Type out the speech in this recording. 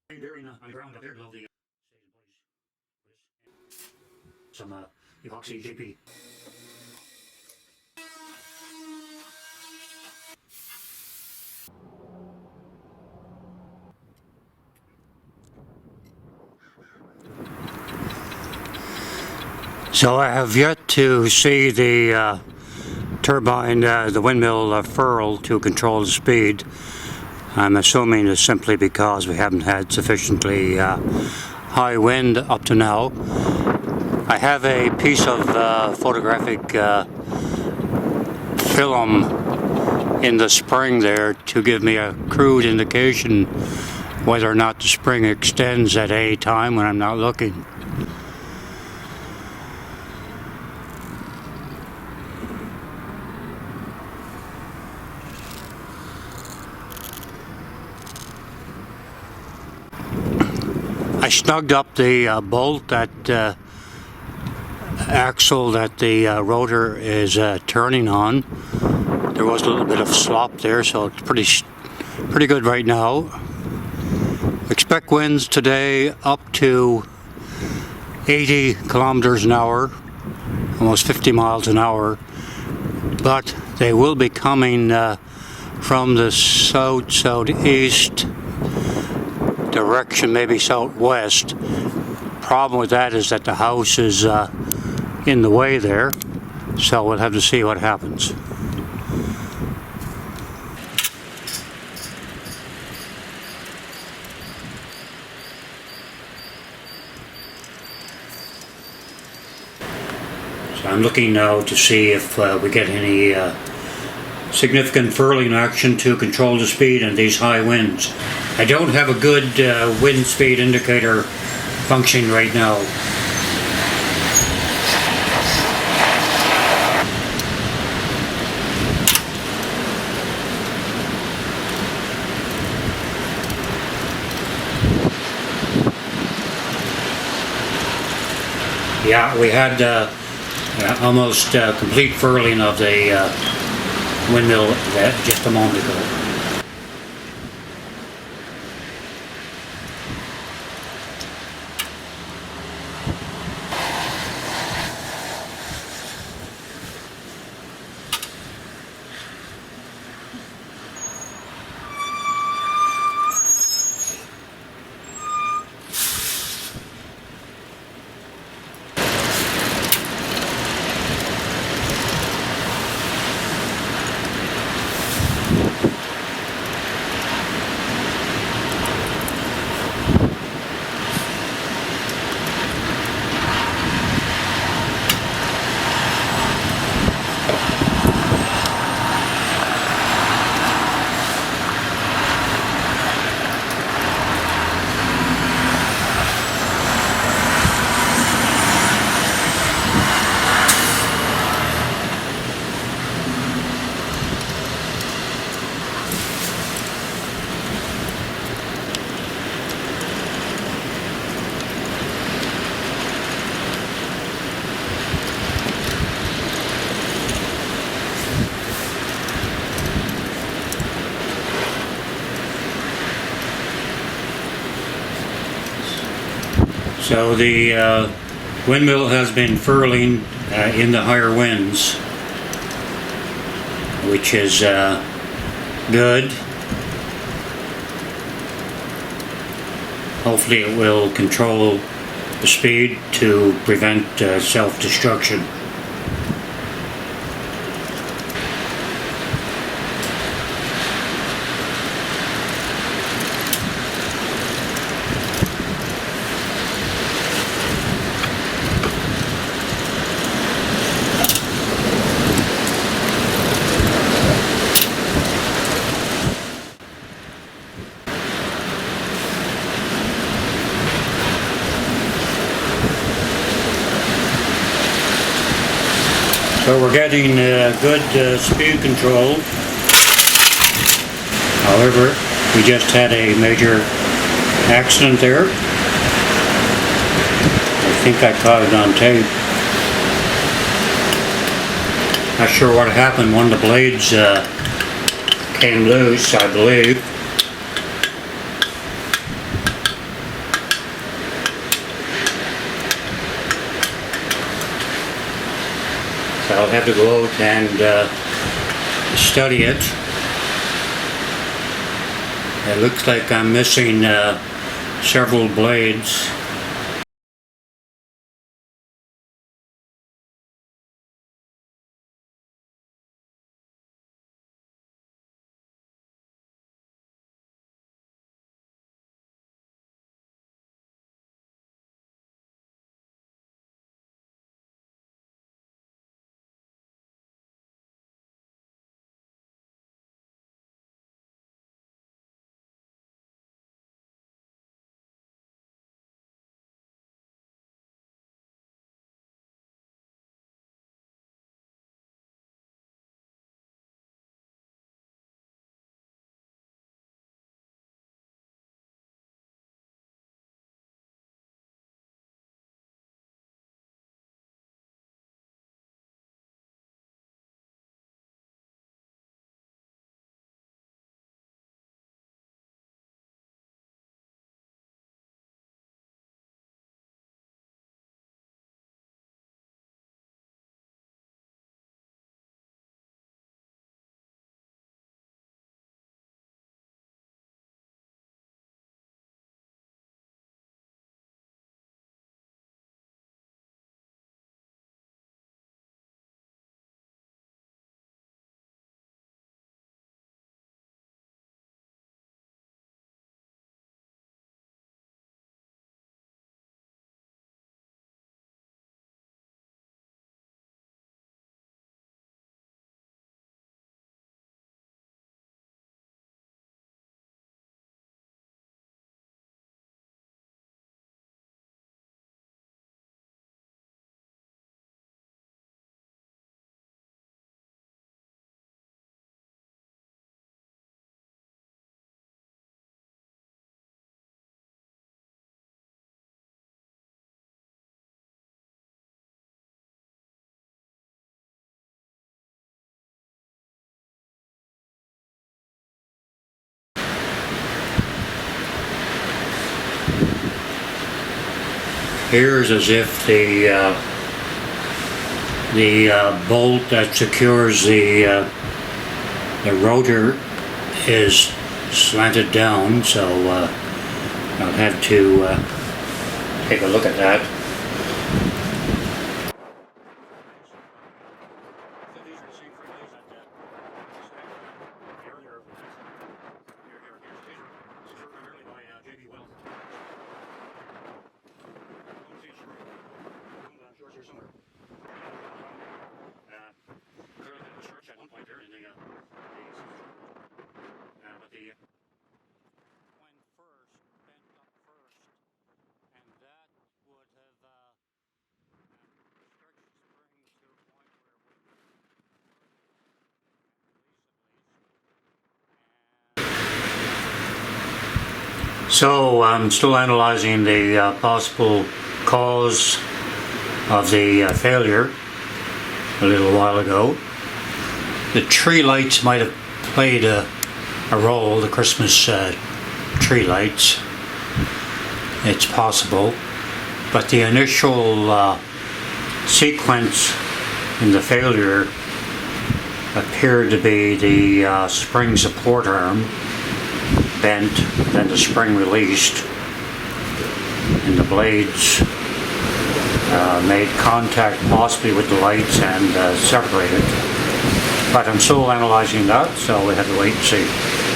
There on the ground up there below the some epoxy GP. So I have yet to see the turbine, the windmill furl to control the speed. I'm assuming it's simply because we haven't had sufficiently high wind up to now. I have a piece of photographic film in the spring there to give me a crude indication whether or not the spring extends at any time when I'm not looking. I snugged up the bolt, that axle that the rotor is turning on. There was a little bit of slop there, so it's pretty good right now. Expect winds today up to 80 kilometers an hour, almost 50 miles an hour, but they will be coming from the southeast direction, maybe southwest. Problem with that is that the house is in the way there, so we'll have to see what happens. So I'm looking now to see if we get any significant furling action to control the speed in these high winds. I don't have a good wind speed indicator functioning right now. Yeah, we had almost complete furling of the windmill just a moment ago. So the windmill has been furling in the higher winds, which is good. Hopefully it will control the speed to prevent self-destruction. So we're getting good speed control. However, we just had a major accident there. I think I caught it on tape. Not sure what happened. One of the blades came loose, I believe. I'll have to go out and study it. It looks like I'm missing several blades. Appears as if the bolt that secures the rotor is slanted down, so I'll have to take a look at that. So I'm still analyzing the possible cause of the failure a little while ago. The tree lights might have played a role, the Christmas tree lights. It's possible. But the initial sequence in the failure appeared to be the spring support arm bent, then the spring released, and the blades made contact possibly with the lights and separated. But I'm still analyzing that, so we have to wait and see.